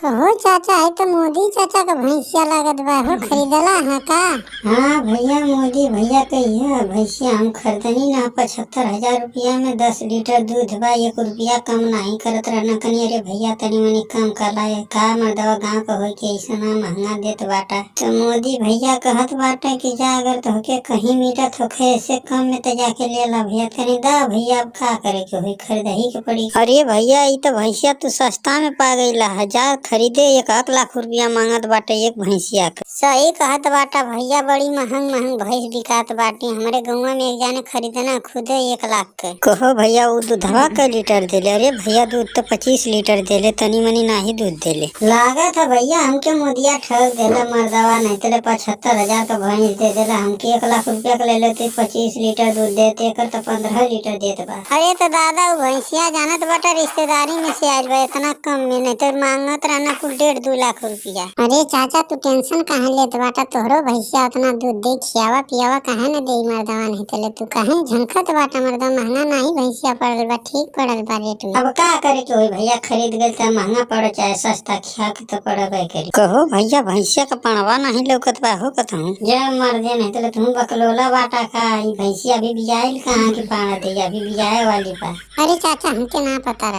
कहो चाचा, है तो मोदी चाचा का भैंसिया लागत बा हो, खरीदला है का? हाँ भैया, मोदी भैया के यह भैंसिया हम खरीदनी ना 75,000 रुपया में 10 लीटर दूध बा। 1 रुपया कम नहीं करत रहना कनी। अरे भैया तनी मनी कम कर ला का मर्दवा गाँव का हो के ऐसा ना महंगा देत बाटा। तो मोदी भैया कहत बाटा कि जा अगर तोहके कहीं मिलत होखे ऐसे कम में तो जाके ले ला भैया। तनी दा भैया, अब का करे के होई, खरीद ही के पड़ी। अरे भैया, ई तो भैंसिया तू सस्ता में पा गईला। 1000 खरीदे 1 लाख रुपया मांगत बाटे एक भैंसिया का। सही कहत बाटा भैया, बड़ी महंग महंग भैंस बिकात बाटी। हमारे गौवा में एक जाने खरीदना खुदे 1 लाख के। कहो भैया, वो दूधवा का लीटर देले? अरे भैया, दूध तो 25 लीटर देले, तनी मनी नाही दूध देले। लागत है भैया हमके मोदिया ठग देला मर्दवा। नहीं तो 75,000 का भैंस दे देला हमके। 1 लाख रुपया का ले लेते 25 लीटर दूध देते, कर तो 15 लीटर देत बा। अरे तो दादा, वो भैंसिया जानत बाटा रिश्तेदारी में से आयल बा, इतना कम में। नहीं तो मांगत रहना कुल 1.5-2 लाख रुपया। अरे चाचा, तू टेंशन काहे लेत बाटा? तोहरो भैंसिया उतना दूध दे, खियावा पियावा काहे न दे मर्दवा। नहीं तो तू काहे झंखत बाटा? मर्दवा महंगा नहीं भैंसिया पड़ल बा, ठीक पड़ल बा रेट में। अब का करे के होई भैया, खरीद गए तो महंगा पड़े चाहे सस्ता, खिया के तो पड़बे करी। कहो भैया, भैंसिया का पणवा नहीं लौकत बा हो कतहूं? जय मर दे, नहीं तो तुम बकलोला बाटा का। भैंसिया अभी बियाइल कहाँ की पाना दे, अभी बियाए वाली बा। अरे चाचा, हमके ना पता रहा।